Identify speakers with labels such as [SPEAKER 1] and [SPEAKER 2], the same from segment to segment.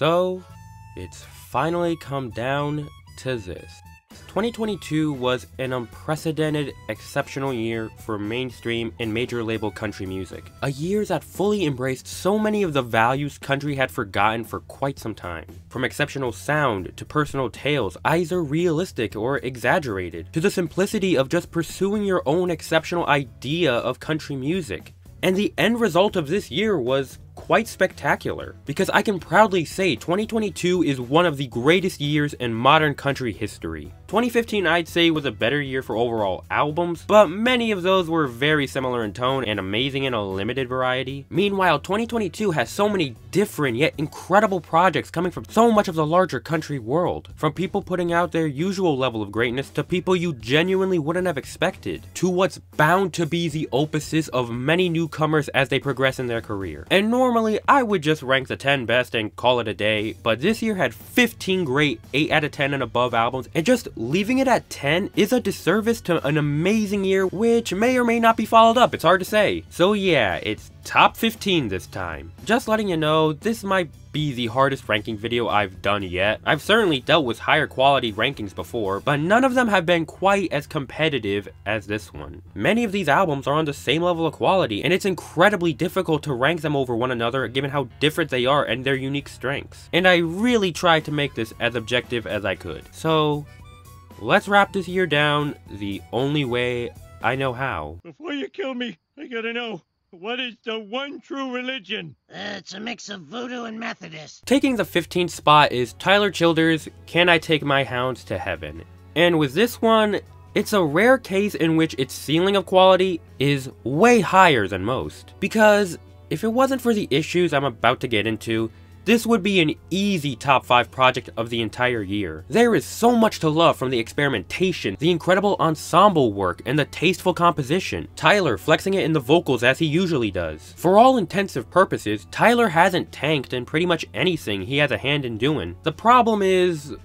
[SPEAKER 1] So, it's finally come down to this. 2022 was an unprecedented, exceptional year for mainstream and major label country music. A year that fully embraced so many of the values country had forgotten for quite some time. From exceptional sound to personal tales, either realistic or exaggerated, to the simplicity of just pursuing your own exceptional idea of country music. And the end result of this year was quite spectacular, because I can proudly say 2022 is one of the greatest years in modern country history. 2015 I'd say was a better year for overall albums, but many of those were very similar in tone and amazing in a limited variety. Meanwhile, 2022 has so many different yet incredible projects coming from so much of the larger country world. From people putting out their usual level of greatness to people you genuinely wouldn't have expected, to what's bound to be the opuses of many newcomers as they progress in their career. And normally, I would just rank the 10 best and call it a day, but this year had 15 great 8 out of 10 and above albums, and just leaving it at 10 is a disservice to an amazing year which may or may not be followed up, it's hard to say. So yeah, it's top 15 this time. Just letting you know, this might be the hardest ranking video I've done yet. I've certainly dealt with higher quality rankings before, but none of them have been quite as competitive as this one. Many of these albums are on the same level of quality, and it's incredibly difficult to rank them over one another given how different they are and their unique strengths. And I really tried to make this as objective as I could. So, let's wrap this year down the only way I know how.
[SPEAKER 2] Before you kill me, I gotta know. What is the one true religion?
[SPEAKER 3] It's a mix of voodoo and Methodist.
[SPEAKER 1] Taking the 15th spot is Tyler Childers' Can I Take My Hounds to Heaven? And with this one, it's a rare case in which its ceiling of quality is way higher than most. Because if it wasn't for the issues I'm about to get into, this would be an easy top 5 project of the entire year. There is so much to love from the experimentation, the incredible ensemble work, and the tasteful composition. Tyler flexing it in the vocals as he usually does. For all intensive purposes, Tyler hasn't tanked in pretty much anything he has a hand in doing. The problem is,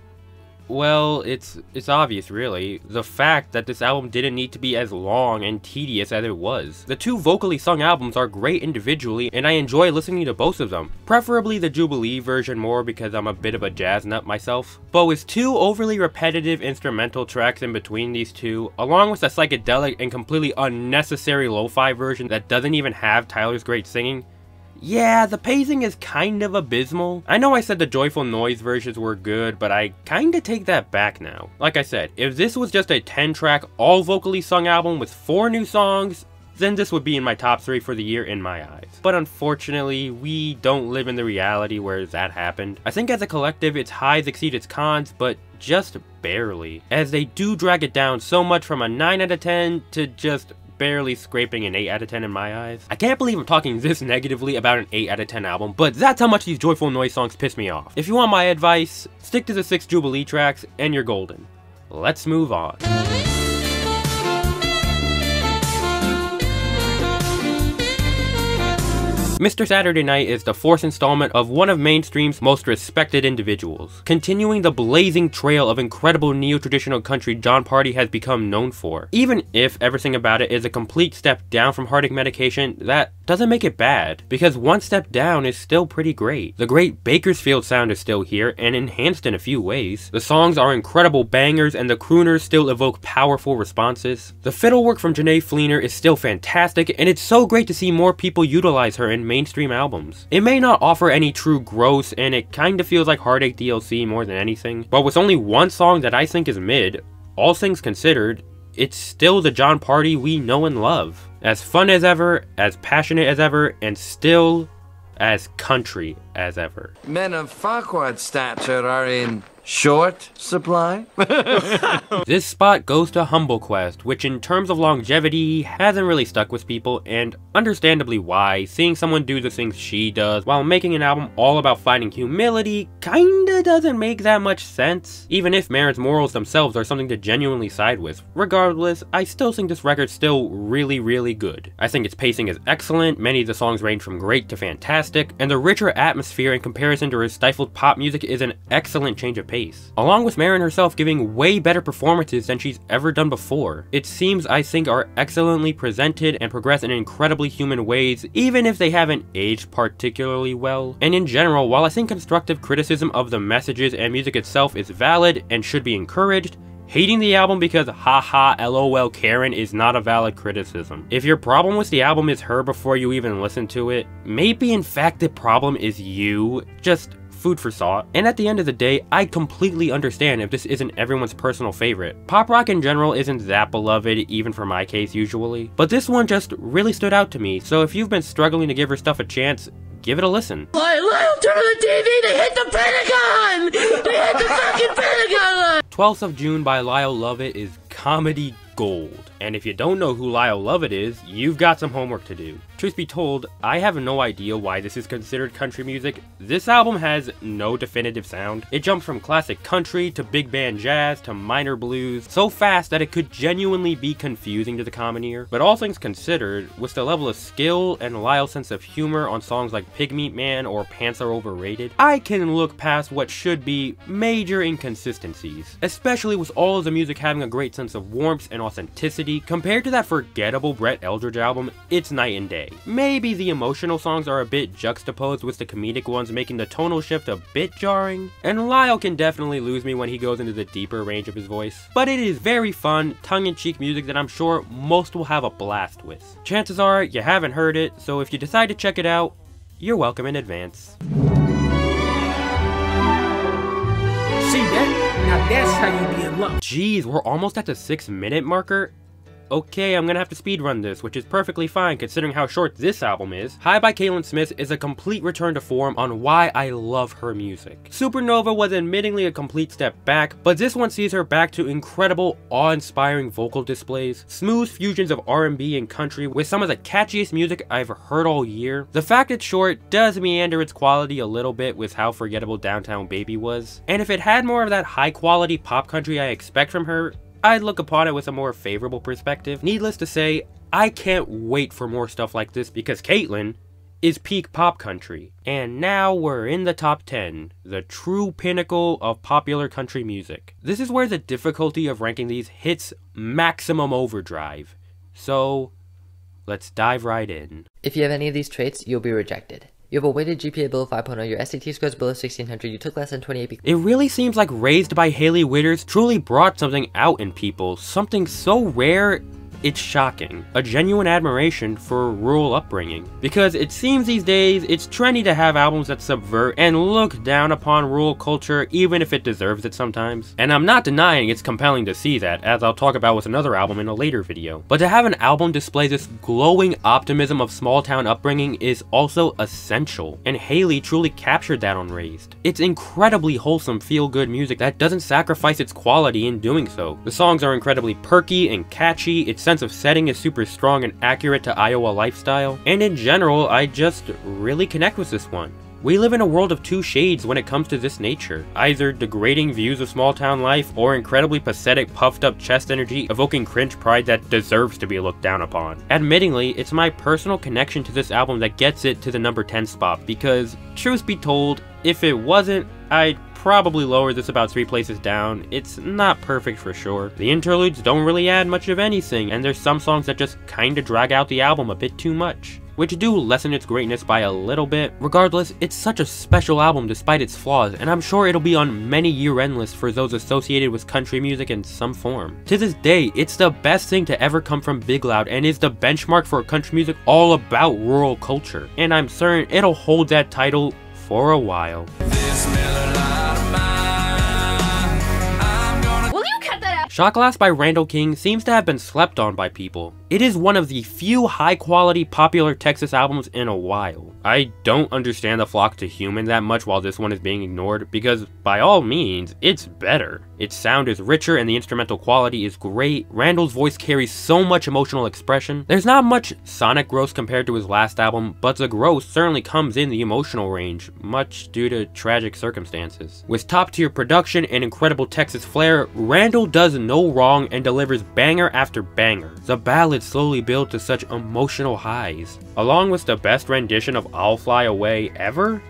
[SPEAKER 1] well, it's obvious really. The fact that this album didn't need to be as long and tedious as it was. The two vocally sung albums are great individually, and I enjoy listening to both of them. Preferably the Jubilee version more because I'm a bit of a jazz nut myself. But with two overly repetitive instrumental tracks in between these two, along with a psychedelic and completely unnecessary lo-fi version that doesn't even have Tyler's great singing, yeah, the pacing is kind of abysmal. I know I said the Joyful Noise versions were good, but I kinda take that back now. Like I said, if this was just a 10-track, all vocally sung album with 4 new songs, then this would be in my top 3 for the year in my eyes. But unfortunately, we don't live in the reality where that happened. I think as a collective, its highs exceed its cons, but just barely, as they do drag it down so much from a 9 out of 10 to just barely scraping an 8 out of 10 in my eyes. I can't believe I'm talking this negatively about an 8 out of 10 album, but that's how much these Joyful Noise songs piss me off. If you want my advice, stick to the 6 Jubilee tracks and you're golden. Let's move on. Mr. Saturday Night is the 4th installment of one of mainstream's most respected individuals, continuing the blazing trail of incredible neo-traditional country Jon Pardi has become known for. Even if everything about it is a complete step down from Heartache Medication, that doesn't make it bad, because one step down is still pretty great. The great Bakersfield sound is still here, and enhanced in a few ways. The songs are incredible bangers, and the crooners still evoke powerful responses. The fiddle work from Janae Fleener is still fantastic, and it's so great to see more people utilize her in mainstream albums. It may not offer any true growth, and it kinda feels like Heartache DLC more than anything, but with only one song that I think is mid, all things considered, it's still the Jon Pardi we know and love. As fun as ever, as passionate as ever, and still as country as ever.
[SPEAKER 4] Men of Farquaad stature are in short supply?
[SPEAKER 1] This spot goes to Humble Quest, which in terms of longevity hasn't really stuck with people, and understandably why. Seeing someone do the things she does while making an album all about finding humility kinda doesn't make that much sense, even if Maren's morals themselves are something to genuinely side with. Regardless, I still think this record's still really good. I think its pacing is excellent, many of the songs range from great to fantastic, and the richer atmosphere in comparison to her stifled pop music is an excellent change of pace. pace, along with Maren herself giving way better performances than she's ever done before. Its themes, I think, are excellently presented and progress in incredibly human ways, even if they haven't aged particularly well. And in general, while I think constructive criticism of the messages and music itself is valid and should be encouraged, hating the album because haha lol Karen is not a valid criticism. If your problem with the album is her before you even listen to it, maybe in fact the problem is you. Just food for thought. And at the end of the day, I completely understand if this isn't everyone's personal favorite. Pop rock in general isn't that beloved, even for my case usually. But this one just really stood out to me, so if you've been struggling to give her stuff a chance, give it a listen.
[SPEAKER 3] Lyle, turn on the TV! They hit the Pentagon! They hit the fucking Pentagon!
[SPEAKER 1] 12th of June by Lyle Lovett is comedy gold. And if you don't know who Lyle Lovett is, you've got some homework to do. Truth be told, I have no idea why this is considered country music. This album has no definitive sound. It jumps from classic country to big band jazz to minor blues so fast that it could genuinely be confusing to the common ear. But all things considered, with the level of skill and Lyle's sense of humor on songs like Pigmeat Man or Pants Are Overrated, I can look past what should be major inconsistencies, especially with all of the music having a great sense of warmth and authenticity. Compared to that forgettable Brett Eldredge album, it's night and day. Maybe the emotional songs are a bit juxtaposed with the comedic ones, making the tonal shift a bit jarring, and Lyle can definitely lose me when he goes into the deeper range of his voice. But it is very fun, tongue-in-cheek music that I'm sure most will have a blast with. Chances are you haven't heard it, so if you decide to check it out, you're welcome in advance.
[SPEAKER 5] See that? Now that's how you be in love.
[SPEAKER 1] Jeez, we're almost at the 6-minute marker. Okay, I'm gonna have to speedrun this, which is perfectly fine considering how short this album is. High by Caitlyn Smith is a complete return to form on why I love her music. Supernova was admittingly a complete step back, but this one sees her back to incredible, awe-inspiring vocal displays, smooth fusions of R&B and country with some of the catchiest music I've heard all year. The fact it's short does meander its quality a little bit with how forgettable Downtown Baby was, and if it had more of that high-quality pop country I expect from her, I'd look upon it with a more favorable perspective. Needless to say, I can't wait for more stuff like this because Caitlyn is peak pop country. And now we're in the top 10, the true pinnacle of popular country music. This is where the difficulty of ranking these hits maximum overdrive. So, let's dive right in.
[SPEAKER 6] If you have any of these traits, you'll be rejected. You have a weighted GPA below 5.0, your SAT scores below 1600, you took less than 28
[SPEAKER 1] It really seems like Raised by Hailey Whitters truly brought something out in people, something so rare it's shocking. A genuine admiration for rural upbringing. Because it seems these days, it's trendy to have albums that subvert and look down upon rural culture even if it deserves it sometimes. And I'm not denying it's compelling to see that, as I'll talk about with another album in a later video. But to have an album display this glowing optimism of small town upbringing is also essential. And Hailey truly captured that on Raised. It's incredibly wholesome feel-good music that doesn't sacrifice its quality in doing so. The songs are incredibly perky and catchy, its sense of setting is super strong and accurate to Iowa lifestyle, and in general, I just really connect with this one. We live in a world of two shades when it comes to this nature, either degrading views of small town life or incredibly pathetic puffed up chest energy evoking cringe pride that deserves to be looked down upon. Admittingly, it's my personal connection to this album that gets it to the number 10 spot because, truth be told, if it wasn't, I'd probably lower this about 3 places down. It's not perfect for sure. The interludes don't really add much of anything, and there's some songs that just kinda drag out the album a bit too much, which do lessen its greatness by a little bit. Regardless, it's such a special album despite its flaws, and I'm sure it'll be on many year-end lists for those associated with country music in some form. To this day, it's the best thing to ever come from Big Loud and is the benchmark for country music all about rural culture, and I'm certain it'll hold that title for a while. Shot Glass by Randall King seems to have been slept on by people. It is one of the few high-quality popular Texas albums in a while. I don't understand the flock to Human that much while this one is being ignored, because by all means, it's better. Its sound is richer and the instrumental quality is great. Randall's voice carries so much emotional expression. There's not much sonic growth compared to his last album, but the growth certainly comes in the emotional range, much due to tragic circumstances. With top-tier production and incredible Texas flair, Randall does no wrong and delivers banger after banger. The ballad slowly build to such emotional highs, along with the best rendition of I'll Fly Away ever.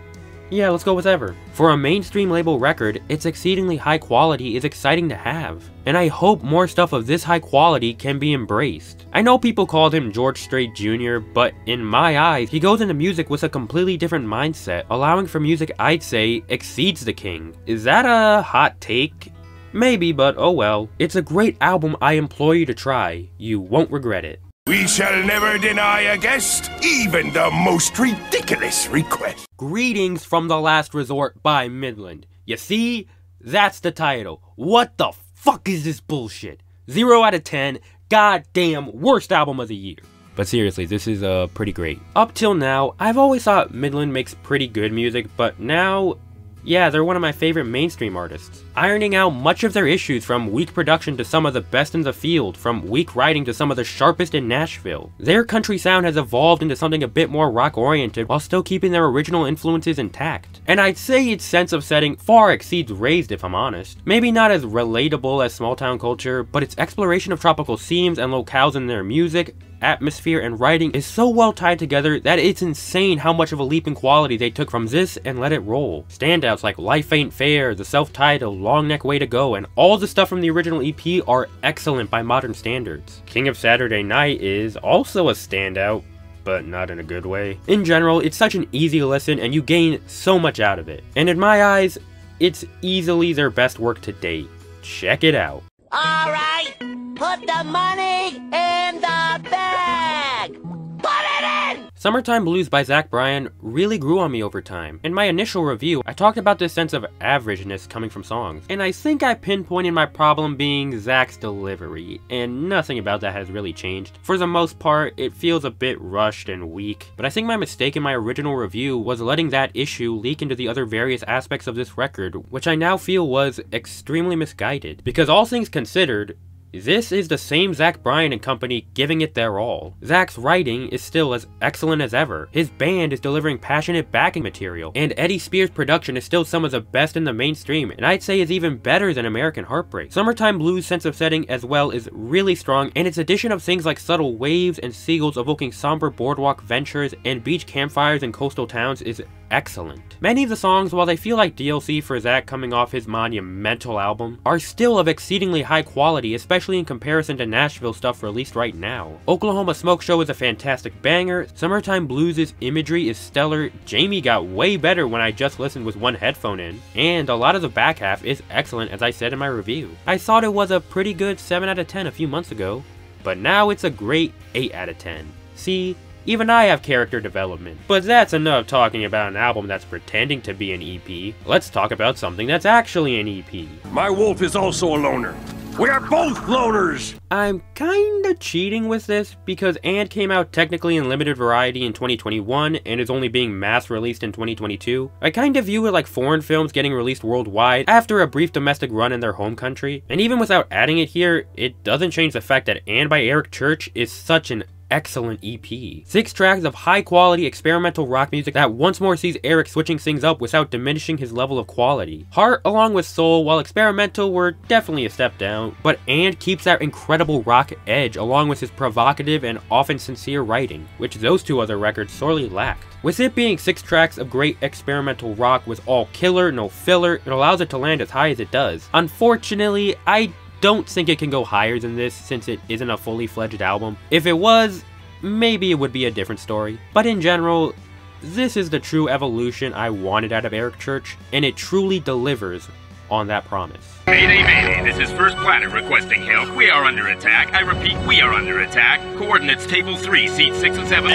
[SPEAKER 1] Yeah, let's go with ever. For a mainstream label record, its exceedingly high quality is exciting to have, and I hope more stuff of this high quality can be embraced. I know people called him George Strait Jr., but in my eyes, he goes into music with a completely different mindset, allowing for music I'd say exceeds the king. Is that a hot take? Maybe, but oh well. It's a great album I implore you to try. You won't regret it.
[SPEAKER 7] We shall never deny a guest, even the most ridiculous request.
[SPEAKER 1] Greetings from the Last Resort by Midland. You see? That's the title. What the fuck is this bullshit? 0 out of 10, goddamn worst album of the year. But seriously, this is pretty great. Up till now, I've always thought Midland makes pretty good music, but now, yeah, they're one of my favorite mainstream artists, ironing out much of their issues from weak production to some of the best in the field, from weak writing to some of the sharpest in Nashville. Their country sound has evolved into something a bit more rock-oriented while still keeping their original influences intact. And I'd say its sense of setting far exceeds Raised if I'm honest. Maybe not as relatable as Small Town Culture, but its exploration of tropical themes and locales in their music, atmosphere, and writing is so well tied together that it's insane how much of a leap in quality they took from this and let it roll. Standouts like Life Ain't Fair, the self-titled, Long Neck Way to Go, and all the stuff from the original EP are excellent by modern standards. King of Saturday Night is also a standout, but not in a good way. In general, it's such an easy listen and you gain so much out of it. And in my eyes, it's easily their best work to date. Check it out.
[SPEAKER 3] Alright, put the money in the bag! Put it in!
[SPEAKER 1] Summertime Blues by Zach Bryan really grew on me over time. In my initial review, I talked about this sense of averageness coming from songs, and I think I pinpointed my problem being Zach's delivery, and nothing about that has really changed. For the most part, it feels a bit rushed and weak, but I think my mistake in my original review was letting that issue leak into the other various aspects of this record, which I now feel was extremely misguided. Because all things considered, this is the same Zach Bryan and company giving it their all. Zach's writing is still as excellent as ever, his band is delivering passionate backing material, and Eddie Spears' production is still some of the best in the mainstream, and I'd say is even better than American Heartbreak. Summertime Blues' sense of setting as well is really strong, and its addition of things like subtle waves and seagulls evoking somber boardwalk ventures and beach campfires in coastal towns is excellent. Many of the songs, while they feel like DLC for Zach coming off his monumental album, are still of exceedingly high quality, especially in comparison to Nashville stuff released right now. Oklahoma Smoke Show is a fantastic banger, Summertime Blues' imagery is stellar, Jamie got way better when I just listened with one headphone in, and a lot of the back half is excellent as I said in my review. I thought it was a pretty good 7 out of 10 a few months ago, but now it's a great 8 out of 10. See? Even I have character development. But that's enough talking about an album that's pretending to be an EP. Let's talk about something that's actually an EP.
[SPEAKER 7] My wolf is also a loner. We are both loners!
[SPEAKER 1] I'm kinda cheating with this, because And came out technically in limited variety in 2021, and is only being mass released in 2022. I kinda view it like foreign films getting released worldwide after a brief domestic run in their home country. And even without adding it here, it doesn't change the fact that And by Eric Church is such an excellent EP. 6 tracks of high quality experimental rock music that once more sees Eric switching things up without diminishing his level of quality. Heart along with Soul, while experimental, were definitely a step down, but And keeps that incredible rock edge along with his provocative and often sincere writing, which those 2 other records sorely lacked. With it being 6 tracks of great experimental rock with all killer, no filler, it allows it to land as high as it does. Unfortunately, I don't think it can go higher than this since it isn't a fully fledged album. If it was, maybe it would be a different story. But in general, this is the true evolution I wanted out of Eric Church, and it truly delivers on that promise.
[SPEAKER 8] Mayday, mayday, this is First Planet requesting help. We are under attack. I repeat, we are under attack. Coordinates table 3, seats 6 and 7.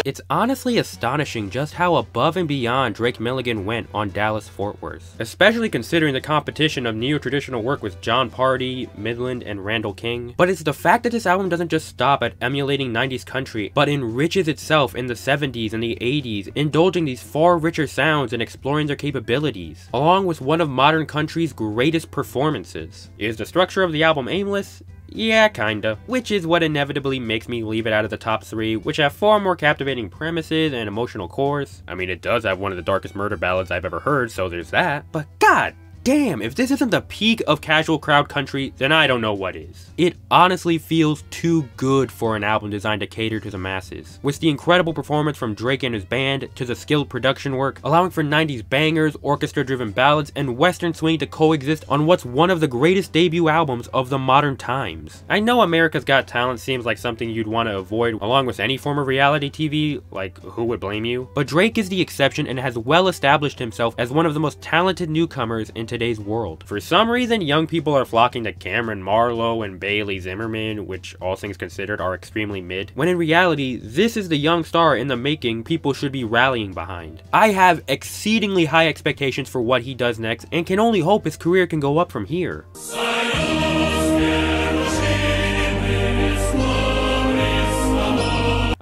[SPEAKER 1] It's honestly astonishing just how above and beyond Drake Milligan went on Dallas-Fort Worth, especially considering the competition of neo-traditional work with Jon Pardi, Midland, and Randall King. But it's the fact that this album doesn't just stop at emulating 90s country, but enriches itself in the 70s and the 80s, indulging these far richer sounds and exploring their capabilities, along with one of modern country's greatest performances. Is the structure of the album aimless? Yeah, kinda. Which is what inevitably makes me leave it out of the top 3, which have far more captivating premises and emotional cores. I mean, it does have one of the darkest murder ballads I've ever heard, so there's that. But god damn, if this isn't the peak of casual crowd country, then I don't know what is. It honestly feels too good for an album designed to cater to the masses. With the incredible performance from Drake and his band, to the skilled production work, allowing for 90s bangers, orchestra-driven ballads, and western swing to coexist on what's one of the greatest debut albums of the modern times. I know America's Got Talent seems like something you'd want to avoid along with any form of reality TV, like who would blame you? But Drake is the exception and has well established himself as one of the most talented newcomers in today's world. For some reason, young people are flocking to Cameron Marlowe and Bailey Zimmerman, which all things considered are extremely mid, when in reality, this is the young star in the making people should be rallying behind. I have exceedingly high expectations for what he does next and can only hope his career can go up from here.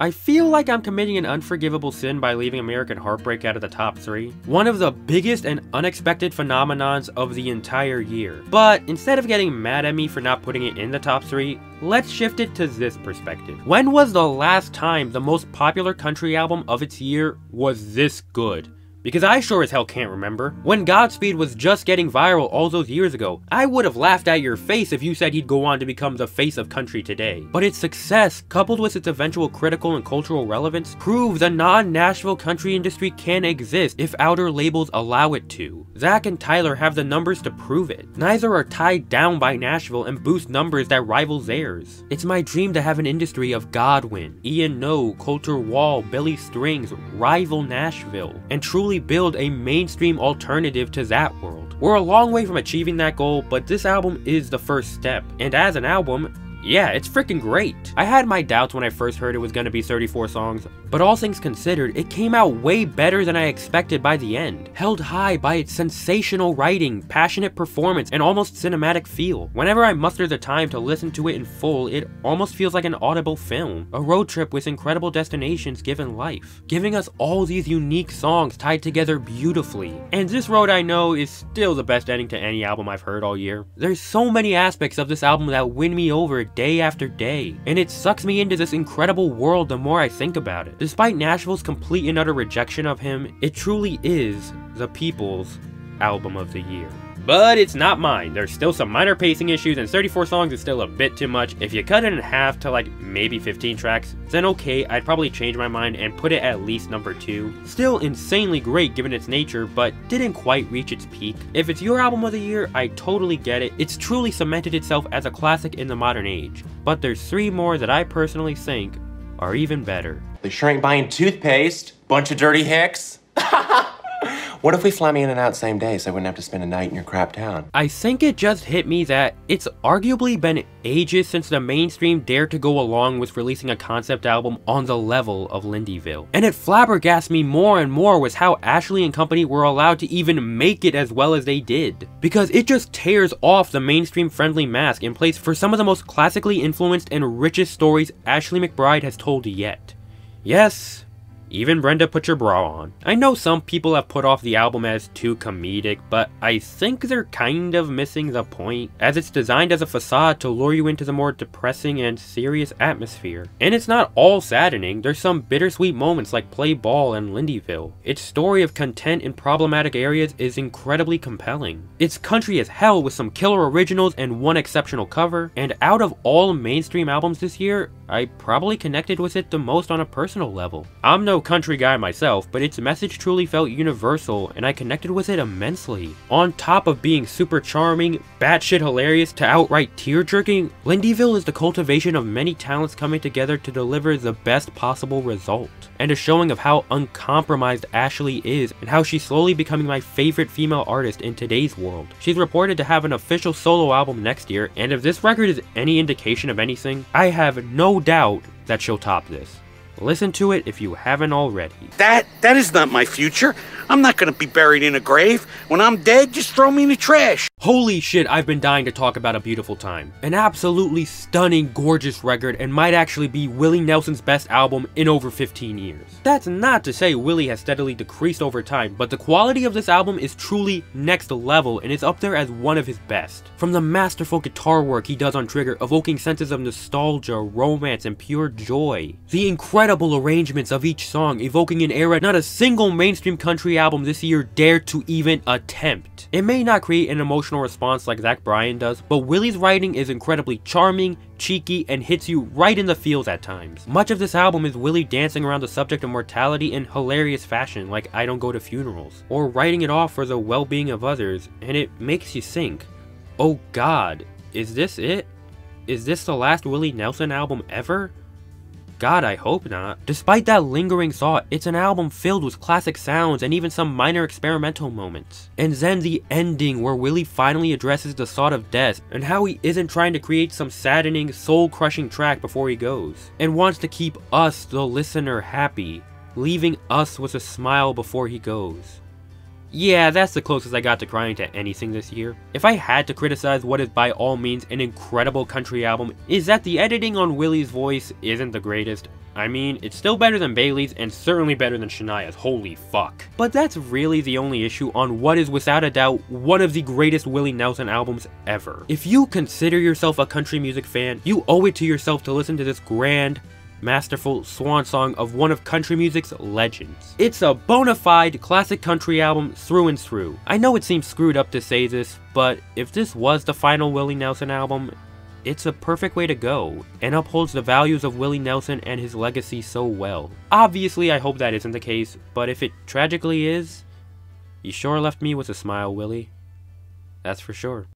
[SPEAKER 1] I feel like I'm committing an unforgivable sin by leaving American Heartbreak out of the top 3. One of the biggest and unexpected phenomenons of the entire year. But instead of getting mad at me for not putting it in the top 3, let's shift it to this perspective. When was the last time the most popular country album of its year was this good? Because I sure as hell can't remember. When Godspeed was just getting viral all those years ago, I would have laughed at your face if you said he'd go on to become the face of country today. But its success, coupled with its eventual critical and cultural relevance, prove the non-Nashville country industry can exist if outer labels allow it to. Zach and Tyler have the numbers to prove it. Neither are tied down by Nashville and boost numbers that rival theirs. It's my dream to have an industry of Godwin, Ian No, Colter Wall, Billy Strings, rival Nashville, and truly build a mainstream alternative to that world. We're a long way from achieving that goal, but this album is the first step, and as an album, yeah, it's freaking great. I had my doubts when I first heard it was gonna be 34 songs, but all things considered, it came out way better than I expected by the end. Held high by its sensational writing, passionate performance, and almost cinematic feel. Whenever I muster the time to listen to it in full, it almost feels like an audible film. A road trip with incredible destinations given life, giving us all these unique songs tied together beautifully. And this road, I know, is still the best ending to any album I've heard all year. There's so many aspects of this album that win me over day after day, and it sucks me into this incredible world the more I think about it. Despite Nashville's complete and utter rejection of him, it truly is the people's album of the year. But it's not mine. There's still some minor pacing issues, and 34 songs is still a bit too much. If you cut it in half to like maybe 15 tracks, then okay, I'd probably change my mind and put it at least number 2. Still insanely great given its nature, but didn't quite reach its peak. If it's your album of the year, I totally get it. It's truly cemented itself as a classic in the modern age. But there's 3 more that I personally think are even better.
[SPEAKER 9] They sure ain't buying toothpaste. Bunch of dirty hicks. What if we fly me in and out same day so I wouldn't have to spend a night in your crap town?
[SPEAKER 1] I think it just hit me that it's arguably been ages since the mainstream dared to go along with releasing a concept album on the level of Lindyville. And it flabbergasted me more and more was how Ashley and company were allowed to even make it as well as they did. Because it just tears off the mainstream friendly mask in place for some of the most classically influenced and richest stories Ashley McBryde has told yet. Yes, even Brenda Put Your Bra On. I know some people have put off the album as too comedic, but I think they're kind of missing the point, as it's designed as a facade to lure you into the more depressing and serious atmosphere. And it's not all saddening, there's some bittersweet moments like Play Ball and Lindyville. Its story of content in problematic areas is incredibly compelling. It's country as hell with some killer originals and one exceptional cover, and out of all mainstream albums this year, I probably connected with it the most on a personal level. I'm no country guy myself, but its message truly felt universal and I connected with it immensely. On top of being super charming, batshit hilarious to outright tear-jerking, Lindyville is the cultivation of many talents coming together to deliver the best possible result, and a showing of how uncompromised Ashley is and how she's slowly becoming my favorite female artist in today's world. She's reported to have an official solo album next year, and if this record is any indication of anything, I have no doubt that she'll top this. Listen to it if you haven't already.
[SPEAKER 10] That is not my future. I'm not gonna be buried in a grave. When I'm dead, just throw me in the trash.
[SPEAKER 1] Holy shit, I've been dying to talk about A Beautiful Time. An absolutely stunning, gorgeous record, and might actually be Willie Nelson's best album in over 15 years. That's not to say Willie has steadily decreased over time, but the quality of this album is truly next level and is up there as one of his best. From the masterful guitar work he does on Trigger, evoking senses of nostalgia, romance, and pure joy. The incredible arrangements of each song, evoking an era not a single mainstream country album this year dared to even attempt. It may not create an emotional response like Zach Bryan does, but Willie's writing is incredibly charming, cheeky, and hits you right in the feels at times. Much of this album is Willie dancing around the subject of mortality in hilarious fashion like I Don't Go to Funerals, or writing it off for the well-being of others, and it makes you think, oh god, is this it? Is this the last Willie Nelson album ever? God, I hope not. Despite that lingering thought, it's an album filled with classic sounds and even some minor experimental moments. And then the ending where Willie finally addresses the thought of death and how he isn't trying to create some saddening, soul-crushing track before he goes, and wants to keep us, the listener, happy, leaving us with a smile before he goes. Yeah, that's the closest I got to crying to anything this year. If I had to criticize what is by all means an incredible country album, is that the editing on Willie's voice isn't the greatest. I mean, it's still better than Bailey's and certainly better than Shania's, holy fuck. But that's really the only issue on what is without a doubt one of the greatest Willie Nelson albums ever. If you consider yourself a country music fan, you owe it to yourself to listen to this grand, masterful swan song of one of country music's legends. It's a bona fide classic country album through and through. I know it seems screwed up to say this, but if this was the final Willie Nelson album, it's a perfect way to go, and upholds the values of Willie Nelson and his legacy so well. Obviously, I hope that isn't the case, but if it tragically is, you sure left me with a smile, Willie. That's for sure.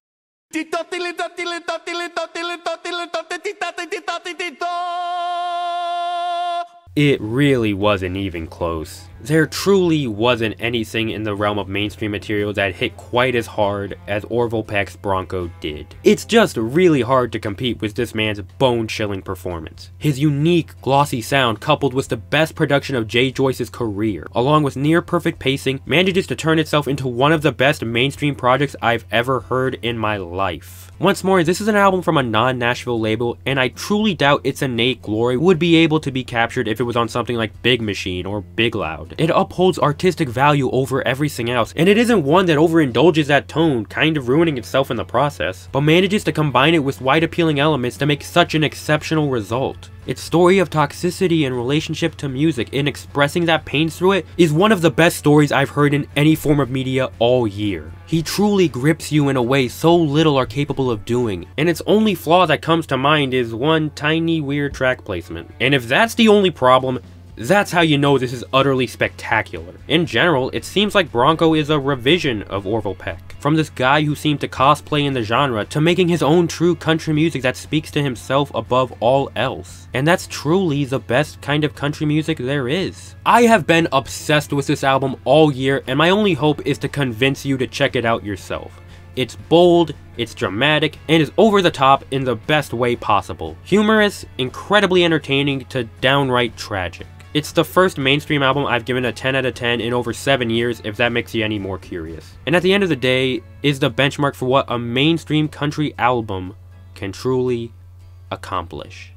[SPEAKER 1] It really wasn't even close. There truly wasn't anything in the realm of mainstream material that hit quite as hard as Orville Peck's Bronco did. It's just really hard to compete with this man's bone-chilling performance. His unique, glossy sound coupled with the best production of Jay Joyce's career, along with near-perfect pacing, manages to turn itself into one of the best mainstream projects I've ever heard in my life. Once more, this is an album from a non-Nashville label, and I truly doubt its innate glory would be able to be captured if it was on something like Big Machine or Big Loud. It upholds artistic value over everything else, and it isn't one that overindulges that tone, kind of ruining itself in the process, but manages to combine it with wide appealing elements to make such an exceptional result. Its story of toxicity and relationship to music and expressing that pain through it is one of the best stories I've heard in any form of media all year. He truly grips you in a way so little are capable of doing, and its only flaw that comes to mind is one tiny weird track placement. And if that's the only problem, that's how you know this is utterly spectacular. In general, it seems like Bronco is a revision of Orville Peck. From this guy who seemed to cosplay in the genre to making his own true country music that speaks to himself above all else. And that's truly the best kind of country music there is. I have been obsessed with this album all year, and my only hope is to convince you to check it out yourself. It's bold, it's dramatic, and is over the top in the best way possible. Humorous, incredibly entertaining, to downright tragic. It's the first mainstream album I've given a 10 out of 10 in over 7 years, if that makes you any more curious. And at the end of the day, is the benchmark for what a mainstream country album can truly accomplish.